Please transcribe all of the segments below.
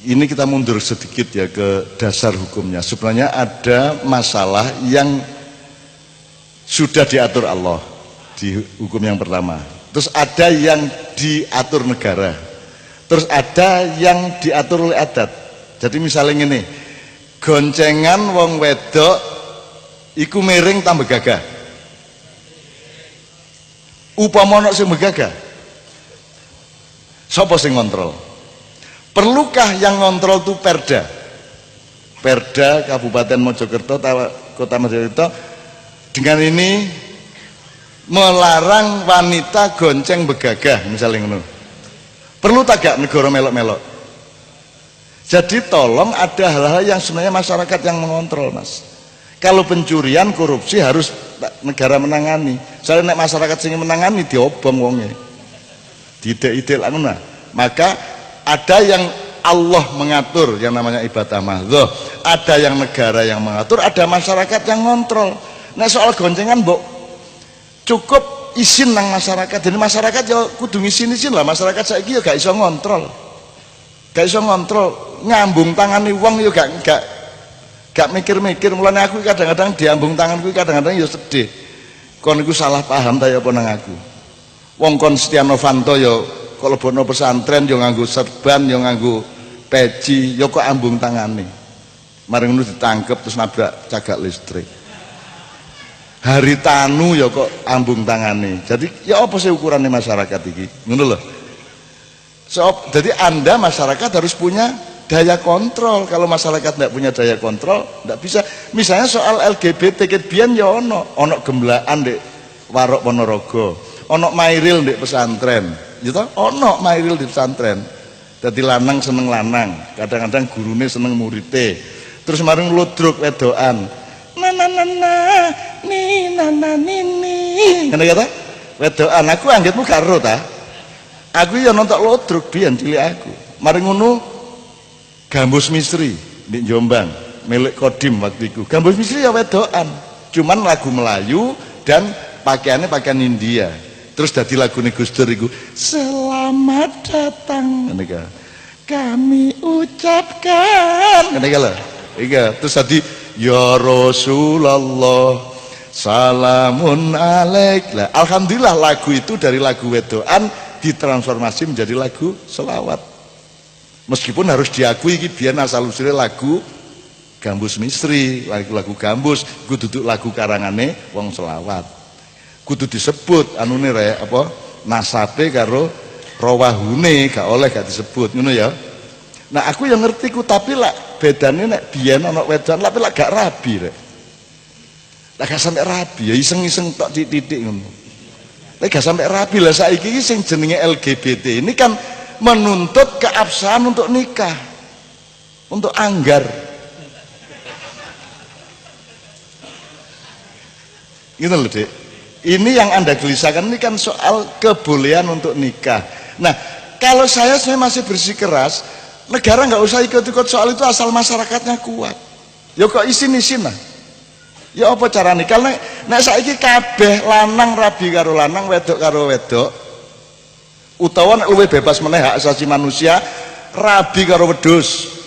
ini kita mundur sedikit ya ke dasar hukumnya. Sebenarnya ada masalah yang sudah diatur Allah di hukum yang pertama. Terus ada yang diatur negara. Terus ada yang diatur oleh adat. Jadi misalnya ini, goncengan wong wedok iku miring tambah gagah. Upama ana sing begagah, sapa sing ngontrol? Perlukah yang ngontrol itu Perda? Perda Kabupaten Mojokerto, Kota Mojokerto dengan ini melarang wanita gonceng begagah misalnya ngono. Perlu tak gak negara melok-melok? Jadi tolong ada hal-hal yang sebenarnya masyarakat yang mengontrol, Mas. Kalau pencurian, korupsi harus negara menangani. Soalnya nek masyarakat sing menangani diobong wonge. Didik-idik ngono. Maka ada yang Allah mengatur yang namanya ibadah mahdoh, ada yang negara yang mengatur, ada masyarakat yang ngontrol. Nah soal goncengan mbok cukup izin nang masyarakat. Jadi masyarakat ya kudu izin lah. Masyarakat saiki ya gak iso ngontrol. Gak iso ngontrol, ngambung tangani wong ya gak mikir-mikir. Mulane aku kadang-kadang diambung tanganku kadang-kadang ya sedih. Kon iku salah paham ta ya apa nang aku. Wong kon Setia Novanto ya kalau bono pesantren yo nganggo serban yo nganggo peci yo kok ambung tangane. Mari ngono ditangkep terus nabrak cagak listrik. Haritanu ya kok ambung tangane. Jadi ya apa sih ukurannya masyarakat iki? Ngono lho. Jadi Anda masyarakat harus punya daya kontrol. Kalau masyarakat tidak punya daya kontrol, tidak bisa. Misalnya soal LGBT biyen ya ono gemblaan di Warok Ponorogo, ono mairil di pesantren, gitu. Ono mairil di pesantren. Jadi lanang seneng lanang, kadang-kadang gurune seneng murite. Terus marung ludruk wedoan. Ngene kata? Wedoan aku anggitmu karo ta? Aku ya nonton ludruk biyen cilik aku. Mari ngono Gambus Misri di Jombang milik Kodim waktu itu. Gambus Misri ya wedoan, cuman lagu Melayu dan pakaiannya pakaian India. Terus dadi lagune Gus Dur iku selamat datang kami ucapkan ngene lho. Iya, terus tadi ya Rasulullah salamun alaik. Lah alhamdulillah lagu itu dari lagu wedoan ditransformasi menjadi lagu selawat. Meskipun harus diakui iki biyen asal usule lagu Gambus Misri, lagu Gambus, kudu duduk lagu karangane wong selawat. Kudu disebut anune rek apa nasabe karo rawahune gak oleh gak disebut ngono ya. Nah aku yang ngerti ku tapi lak bedane nek biyen ana wedan tapi lak gak rabi rek. Lak gak sampe rabi ya iseng-iseng tok titik ngono. Lek gak sampe rabi lah saiki iki sing jenenge LGBT ini kan menuntut keabsahan untuk nikah, untuk anggar. Gitu loh Dek. Ini yang Anda gelisahkan ini kan soal kebolehan untuk nikah. Nah kalau saya masih bersikeras, negara nggak usah ikut-ikut soal itu asal masyarakatnya kuat. Ya kok isin-isin lah. Ya apa caranya? Kalau nek saiki kabeh lanang rabi karo lanang, wedok karo wedok, utawa nek luwih bebas meneh hak asasi manusia rabi karo wedhus.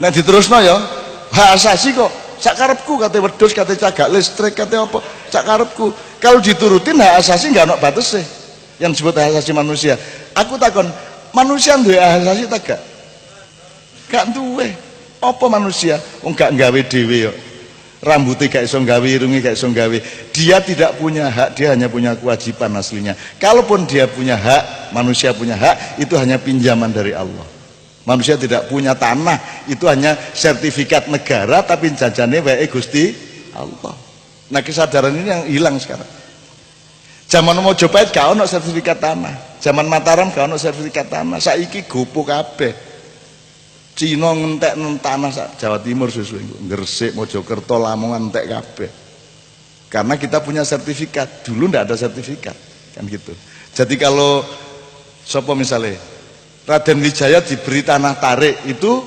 Nek diterusno ya hak asasi kok sak karepku kate wedhus kate cagak listrik kate apa sak karepku. Kalau diturutin hak asasi enggak ono batese yang disebut hak asasi manusia. Aku takon manusia duwe hak asasi ta gak? Gak duwe. Apa manusia wong gak gawe dhewe ya. Rambutnya gak iso gawe, irungnya gak iso gawe. Dia tidak punya hak, dia hanya punya kewajiban aslinya. Kalaupun dia punya hak, manusia punya hak, itu hanya pinjaman dari Allah. Manusia tidak punya tanah, itu hanya sertifikat negara, tapi jajane wae Gusti Allah. Nah kesadaran ini yang hilang sekarang. Zaman Mojopahit gak ono sertifikat tanah, zaman Mataram gak ono sertifikat tanah. Saiki gopo kabeh. Cina ngentek tanah Jawa Timur sesuai Gresik, Mojokerto, Lamongan entek kabeh. Karena kita punya sertifikat. Dulu ndak ada sertifikat, kan gitu. Jadi kalau sopo misalnya Raden Wijaya diberi tanah tarik itu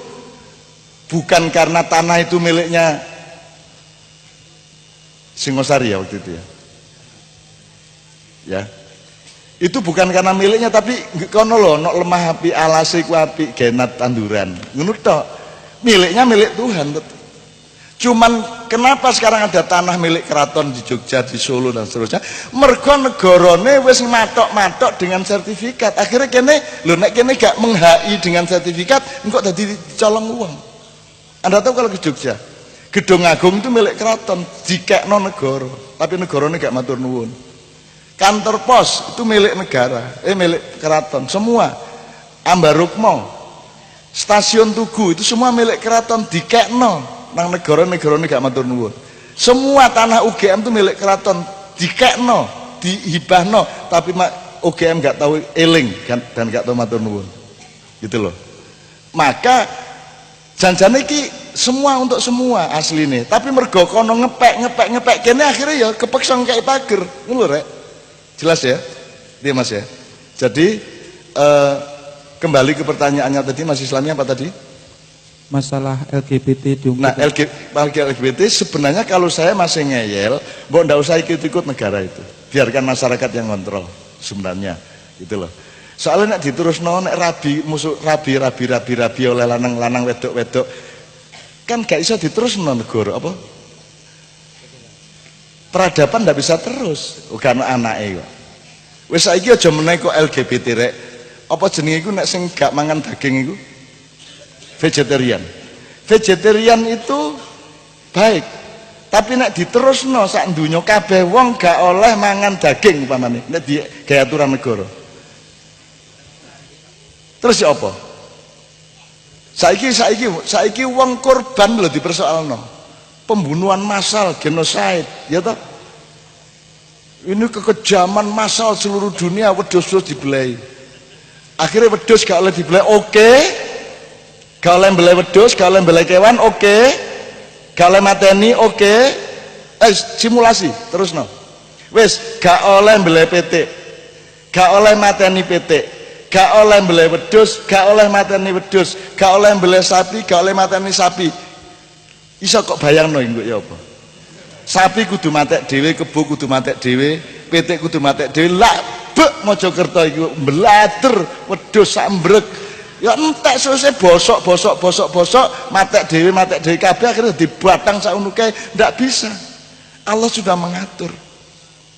bukan karena tanah itu miliknya Singosari ya waktu itu ya. Ya. Itu bukan karena miliknya, tapi kono lho ono lemah api alase ku api genat tanduran. Ngono tok. Miliknya milik Tuhan tetap. Cuman kenapa sekarang ada tanah milik keraton di Jogja, di Solo dan seterusnya? Mergo negarane wis matok-matok dengan sertifikat. Akhirnya kene lho nek kene gak meng-HI dengan sertifikat, engko dadi colong uang. Anda tahu kalau ke Jogja, Gedung Agung itu milik keraton, dikekno negara, tapi negarane gak matur nuwun. Kantor pos itu milik negara, milik keraton, semua. Ambarukmo, stasiun Tugu itu semua milik keraton, dikekno nang negara-negara gak matur nuwun. Semua tanah UGM itu milik keraton, dikekno, dihibahno, tapi UGM gak tahu eling dan gak tahu matur nuwun. Gitu loh. Maka janjane iki semua untuk semua asline, tapi mergo kono ngepek kene akhirnya ya kepeksa ngekek pager. Ngono lho rek. Jelas ya? Dia Mas ya. Jadi kembali ke pertanyaannya tadi Mas Islami apa tadi? Masalah LGBT diungkit. Nah, LGBT sebenarnya kalau saya masih ngeyel, mbok ndak usah ikut-ikut negara itu. Biarkan masyarakat yang kontrol sebenarnya. Gitu loh. Soalnya nek diterusno nek rabi musuh rabi oleh lanang wedok kan gak iso diterusno negara apa? Peradaban ndak bisa terus, karena anake kok. Wis saiki aja meneh kok LGBT rek. Apa jenenge iku nek sing gak mangan daging iku? Vegetarian. Vegetarian itu baik. Tapi nek diterusno sak donya kabeh wong gak oleh mangan daging umpamane, nek di gaya aturan negara. Terus ya apa? Saiki wong korban lho dipersoalno. Pembunuhan massal, genocide, ya toh? Ini kekejaman massal seluruh dunia, wedhus dibelai. Akhirnya wedhus gak oleh dibelai, oke. Gak oleh belai wedhus, gak oleh belai kewan, oke. Gak oleh mateni, oke. Simulasi, terus no. Wis, gak oleh belai PT, gak oleh mateni PT, gak oleh belai wedhus, gak oleh mateni wedhus, gak oleh belai sapi, gak oleh mateni sapi. Iso kok bayangno engko ya apa? Sapi kudu matek dhewe, kebo kudu matek dhewe, pitik kudu matek dhewe. Lak bek Mojokerto iku mblater wedhus sak mbrek. Ya entek sose bosok, matek dhewe kabeh akhirnya dibatang sak unuke, ndak bisa. Allah sudah mengatur.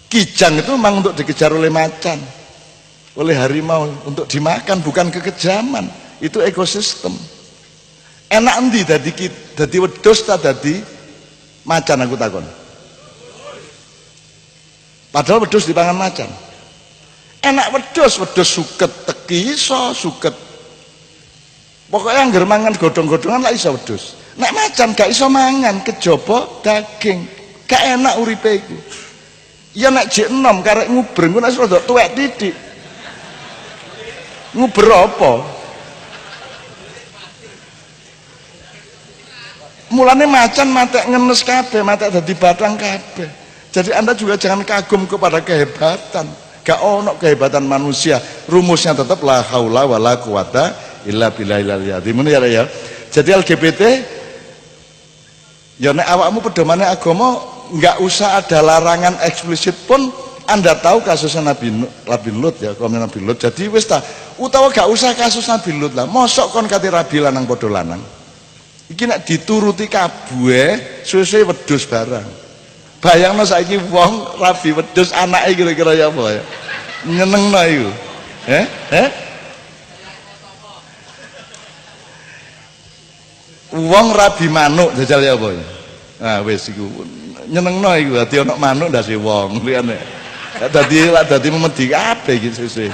Kijang itu memang untuk dikejar oleh macan, oleh harimau, untuk dimakan, bukan kekejaman. Itu ekosistem. Enak endi dadi wedhus ta dadi macan aku takon. Padahal wedhus dipangan macan. Enak wedhus suket teki iso suket. Pokoknya angger mangan godhong-godhongan lah iso wedhus. Nek macan gak iso mangan kejaba daging. Gak enak uripe iku. Ya nek jek enom karek ngubreng ku nek rada tuwek titik. Nguber apa? Mulane macan matek ngenes kabeh, matek dadi batang kabeh. Jadi Anda juga jangan kagum kepada kehebatan. Gak ono kehebatan manusia. Rumusnya tetap la haula wala quwata illa billahil azim. Ya. Jadi LGBT ya nek awakmu pedomane agama enggak usah ada larangan eksplisit pun. Anda tahu kasusnya Nabi Lut ya, kaum Nabi Lut. Jadi wis ta, utawa gak usah kasus Nabi Lut lah. Mosok kon kate rabi lanang padha lanang. Iki nek dituruti kabeh suwe-suwe wedhus barang. Bayangno saiki wong rabi wedhus anake kira-kira ya apa ya? Nyenengno iku. Wong rabi manuk jajal ya apa ya? Nah wis iku nyenengno iku dadi ana manuk ndase wong liyane. Dadi memedi kabeh iki suwe-suwe.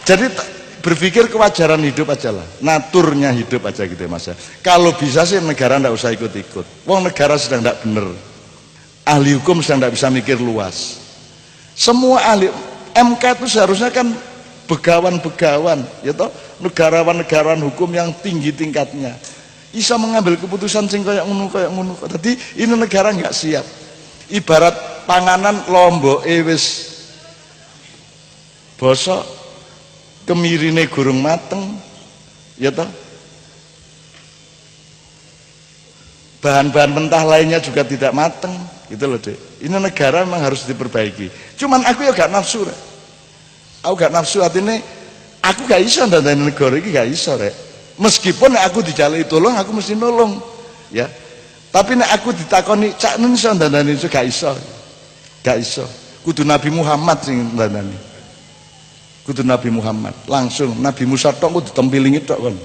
Jadi berpikir kewajaran hidup aja lah, naturnya hidup aja gitu ya Mas ya. Kalau bisa sih negara ndak usah ikut-ikut. Wong negara sedang ndak bener, ahli hukum sedang ndak bisa mikir luas. Semua ahli MK itu seharusnya kan begawan-begawan, ya toh, negarawan hukum yang tinggi tingkatnya, bisa mengambil keputusan sing kayak ngono. Jadi ini negara nggak siap. Ibarat panganan lombok wis bosok, kemirine gurung mateng, ya toh. Bahan-bahan mentah lainnya juga tidak mateng, gitu loh dek. Ini negara memang harus diperbaiki. Cuman aku ya gak nafsu. Aku gak nafsu artinya aku gak iso ndandani negara iki gak iso rek. Meskipun nek aku dijalui tolong aku mesti nolong ya. Tapi nek aku ditakoni cak nun iso ndandani itu gak iso. Gak iso. Kudu Nabi Muhammad sing ndandani. Kudu Nabi Muhammad. Langsung Nabi Musa tok kudu tempilingi tok kon.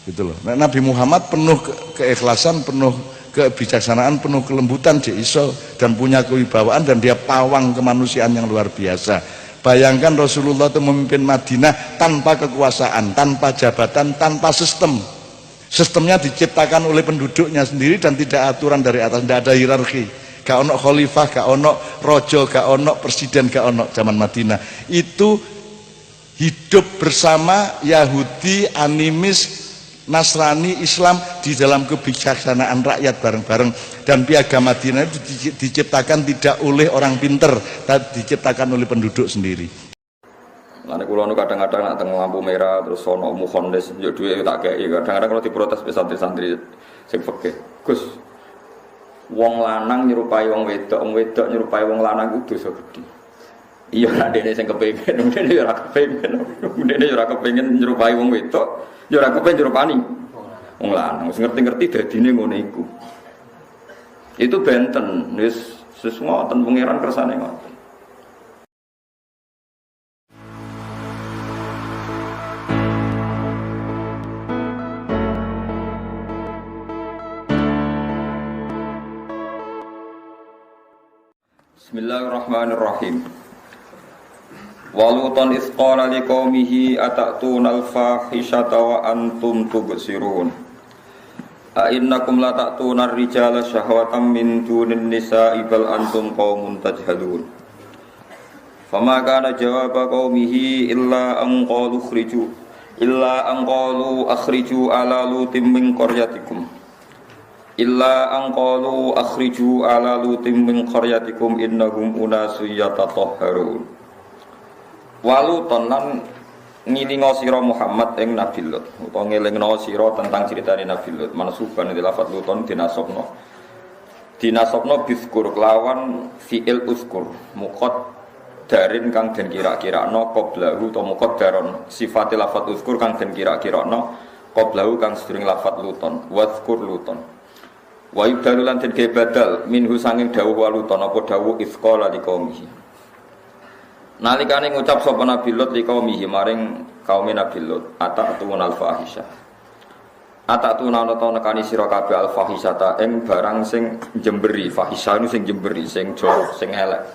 Gitu loh. Nek Nabi Muhammad penuh keikhlasan, penuh kebijaksanaan, penuh kelembutan dia iso dan punya kewibawaan dan dia pawang kemanusiaan yang luar biasa. Bayangkan Rasulullah itu memimpin Madinah tanpa kekuasaan, tanpa jabatan, tanpa sistem. Sistemnya diciptakan oleh penduduknya sendiri dan tidak aturan dari atas, tidak ada hierarki. Gak ono khalifah, gak ono rojo, gak ono presiden, gak ono zaman Madinah. Itu hidup bersama Yahudi, animis, Nasrani, Islam di dalam kebijaksanaan rakyat bareng-bareng. Dan piagam Madinah itu diciptakan tidak oleh orang pinter, tapi diciptakan oleh penduduk sendiri. Nanti kulo nu kadang-kadang nak teng lampu merah terus sono mukhondes yo duwe tak kei. Kadang-kadang kalau diprotes be santri-santri sing fikih. Gus, wong lanang nyerupai wong wedok nyerupai wong lanang itu dosa gedhe. Iya nek dene sing kepengin, dene yo ora kepengin. Dene yo ora kepengin nyerupai wong wedok, yo ora kepengin nyerupani wong lanang. Wis ngerti-ngerti dadine ngono iku. Itu benten, wis ngoten pangeran kersane ngoten. Bismillahirrahmanirrahim. Walutan isqala liqaumihi atatuna al-fahishata wa antum tubsirun. A innakum la ta'tuna ar-rijala syahwatan min dunin nisa'i bal antum qaumun tajhalun. Fama kana jawaba qaumihi illa an qalu akhriju ala lutim min qaryatikum. Illa anqalu akhriju ala lutim min qaryatikum innahum unasu yatatahharun. Waluton lan ngilingo sira Muhammad ing Nabi Lut utawa ngelingno sira tentang ceritane Nabi Lut. Mansuban di lafaz luton dinasabno biskur kelawan fi'il uskur muqaddarin kang den kira-kirakno qablahu utawa muqaddaron sifate lafaz uskur kang den kira-kirakno qablahu kang sedurunge lafaz luton wazkur luton. Wa yubdalu lan den badal minhu sanging dawuh waluton apa dawuh isqala liqaumihi. Nalikane ngucap sapa Nabi Lut liqaumihi maring kaum Nabi Lut atatun al-fahisyah. Atatun ana ta nekani sira kabeh al-fahisyata ing barang sing jemberi, fahisyah niku sing jemberi, sing jorok, sing elek.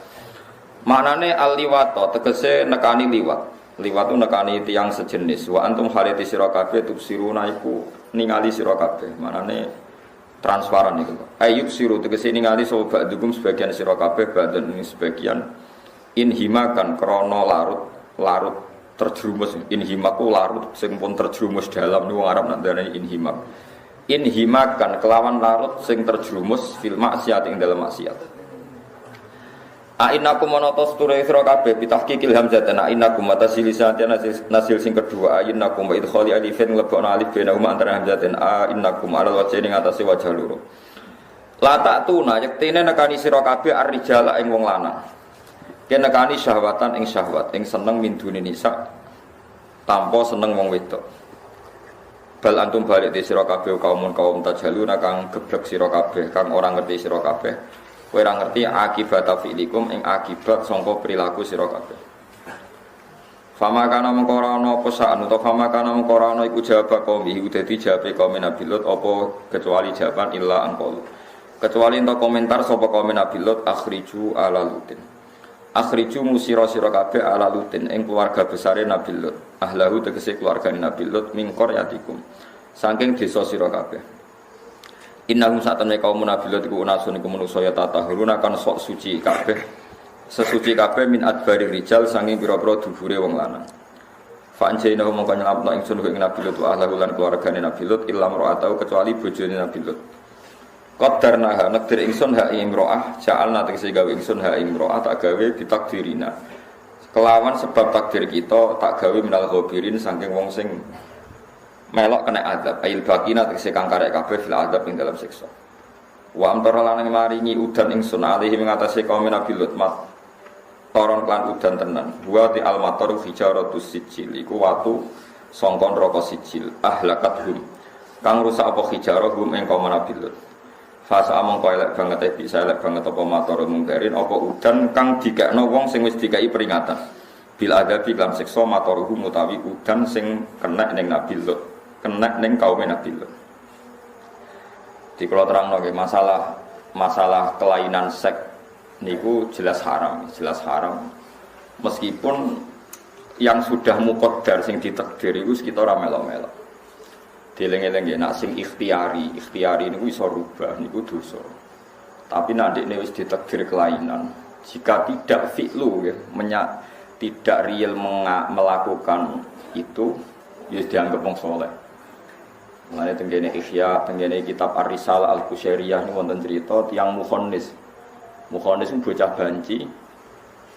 Maknane al-liwata tegese nekani liwat. Liwat itu nekani tiyang sejenis. Wa antum hariti sira kabeh tubsiruna iku ningali sira kabeh. Maknane transparan itu. Ayub siru tegese ningali sapa ba'dugum sebagian sira kabeh badan ini sebagian inhimakan krana larut terjerumus. Inhimaku larut sing pun terjerumus dalam niku Arab nandane inhimak. Inhimakan kelawan larut sing terjerumus fil maksiat ing dalam maksiat. Ainakum monotos ture sira kabeh bitahqiqil hamzah ana inakum matasilisati nasil sing kedua ainakum wa idkhali alifin lebokna alif bainahuma antara hamzah dan ainakum ala wajhi ing atase wajah loro. La ta'tuna yektene nekani sira kabeh ar-rijala ing wong lanang. Ken nekani syahwatan ing syahwat ing seneng min dune nisa tanpa seneng wong wedok. Bal antum balik di sira kabeh kaum tajhaluna kang geblek sira kabeh kang ora ngerti sira kabeh. Kowe ora ngerti akibat fi'likum ing akibat sangka perilaku sira kabeh. Fama kana mengko ora ana apa sak utawa fama kana mengko ora ana iku jawab kaum iku dadi jawabe kaum Nabi Lut apa kecuali jawaban illa angqul. Kecuali ento komentar sapa kaum Nabi Lut akhriju ala lutin. Akhriju musira sira kabeh ala lutin ing keluarga besare Nabi Lut. Ahlahu tegese keluargane Nabi Lut min qaryatikum. Saking desa sira kabeh. Innahum satamne kaum Nabi Lut iku unasun iku manusa ya tatahuruna kan sok suci kabeh. Sesuci kabeh min adbari rijal sanging pira-pira dubure wong lanang. Fa anjaynahu mongko nyelapno ingsun ing Nabi Lut wa ahlahu lan keluargane Nabi Lut illa mar'atahu kecuali bojone Nabi Lut. Qadarna nakdir ingsun ha imro'ah ja'alna tegese gawe ingsun ha imro'ah tak gawe ditakdirina. Kelawan sebab takdir kita tak gawe minal ghabirin saking wong sing melok kena azab ail bakina tegese kang karek kabeh fil azab ing dalam siksa. Wa amtara lan maringi udan ingsun alihi ing atase kaum Nabi Lut toron klan udan tenan. Wa ti almator hijaratus sijil iku watu sangka neraka sijil ahlakathum. Kang rusak apa hijarah hum ing kaum Nabi Lut. Fasa mongko elek banget bisa elek banget apa mator mungkarin apa udan kang dikekno wong sing wis dikai peringatan. Bil adabi lan siksa matoruhum utawi udan sing kena ning Nabi Lut, kena ning kaum Nabi Lut. Di kula terangno nggih masalah kelainan seks niku jelas haram. Meskipun yang sudah muqaddar sing ditakdir iku kita ora melo-melo. Dileng-eleng nggih nak sing ikhtiari niku iso rubah niku dosa. Tapi nek ndekne wis ditakdir kelainan, jika tidak fi'lu ya, tidak real melakukan itu ya dianggap wong saleh. Mulane tengene Ihya, tengene kitab Ar-Risalah Al-Qusyairiyah niku wonten cerita tiyang mukhannis itu bocah banci,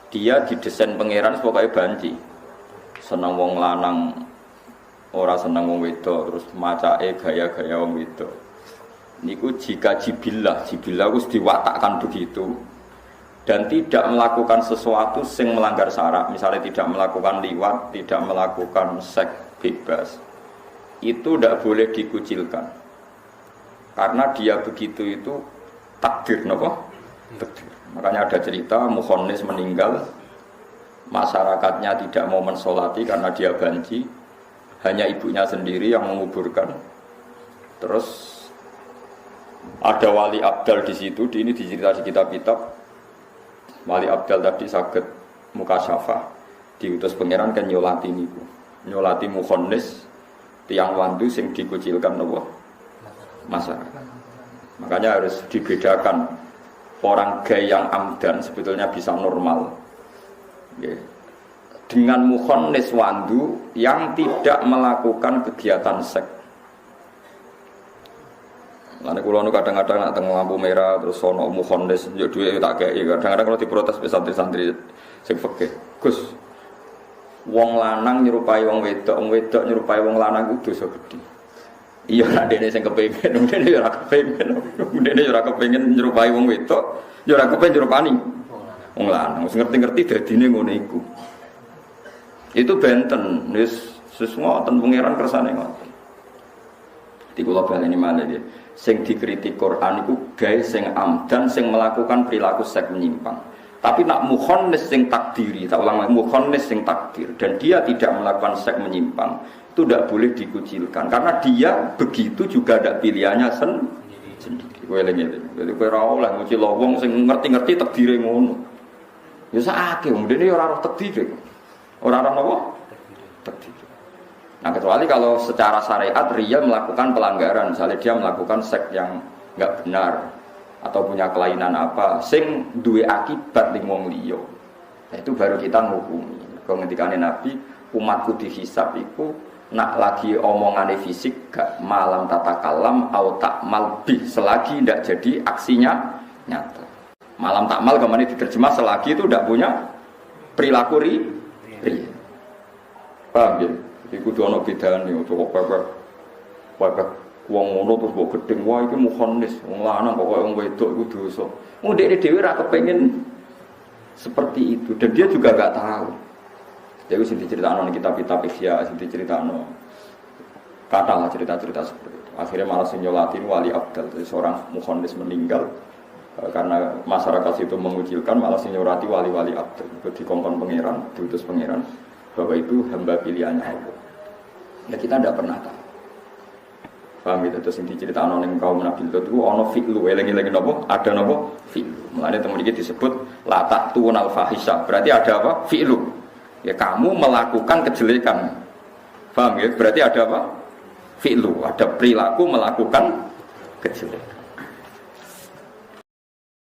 dia didesain pangeran pokoknya banci, senang wong lanang, ora senang wong wedok, terus macake gaya-gaya wong wedok. Niku jika jibillah wis diwatakkan begitu dan tidak melakukan sesuatu sing melanggar syarat, misalnya tidak melakukan liwat, tidak melakukan seks bebas, itu tidak boleh dikucilkan, karena dia begitu itu takdir, napa? Makanya ada cerita mukhannis meninggal, masyarakatnya tidak mau mensolati karena dia banci, hanya ibunya sendiri yang menguburkan. Terus ada wali abdal di situ, ini dicerita di kitab-kitab. Wali abdal tadi sakit mukasyafah, diutus pangeran kan nyolati niku, nyolati mukhannis tiang wandu sing dikucilkan nopo masyarakat. Makanya harus dibedakan. Orang gay yang amdan sebetulnya bisa normal dengan mukhannis wandu yang tidak melakukan kegiatan seks. Lalu kalau kadang-kadang nak tengah lampu merah terus sono mukhannis yo duwe tak kei, kadang-kadang kalau diprotes santri-santri sing fikih, Gus wong lanang nyerupai wong wedok nyerupai wong lanang itu dosa gede. Iya nek dene sing kepengin, dene yo ora kepengin. Dene yo ora kepengin nyerupai wong wedok, yo ora kepengin nyerupani wong lanang. Wis ngerti-ngerti dadine ngono iku. Itu benten, wis ngoten pangeran kersane ngoten. Di kula baleni malih nggih. Sing dikritik Quran iku gawe sing amdan sing melakukan perilaku seks menyimpang. Tapi nak mukhannis sing takdiri, tak ulang mukhannis sing takdir dan dia tidak melakukan seks menyimpang. Itu tidak boleh dikucilkan karena dia begitu juga ada pilihannya sendiri. Kowe eling-eling. Jadi kowe ora oleh ngucil wong sing ngerti-ngerti takdire ngono. Ya sakake wong dene ora roh takdire. Ora roh napa? Takdir. Nah, kecuali kalau secara syariat real melakukan pelanggaran, misalnya dia melakukan seks yang enggak benar atau punya kelainan apa sing duwe akibat ning wong liya. Nah, itu baru kita ngukumi. Kalau ngendikane Nabi, umatku dihisab iku nak lagi omongane fisik gak malam tata kalam au tak malbih selagi tidak jadi aksinya nyata. Malam tak mal kemana diterjemah selagi itu tidak punya perilaku ri. Paham ya? Iku dono bedane utawa pepek wong ngono terus mbok gedeng wah iki mukhannis wong lanang kok wong wedok iku dosa. Wong dekne dhewe ra kepengin seperti itu dan dia juga enggak tahu. Jadi sing diceritakno ning kitab-kitab Ihya, sing diceritakno katalah cerita-cerita seperti itu. Akhirnya malah sing nyolati wali abdal, jadi seorang mukhannis meninggal karena masyarakat itu mengucilkan, malah sing nyolati wali-wali abdal. Itu dikongkon pangeran, diutus pangeran bahwa itu hamba pilihannya Allah. Ya kita tidak pernah tahu. Paham itu terus sing diceritakno ning kaum Nabi Lut itu ana fi'lu, eling-eling napa? Ada napa? Fi'lu. Mulane temen iki disebut la ta'tunal fahisha. Berarti ada apa? Fi'lu. Ya kamu melakukan kejelekan. Paham ya? Berarti ada apa? Fi'lu, ada perilaku melakukan kejelekan.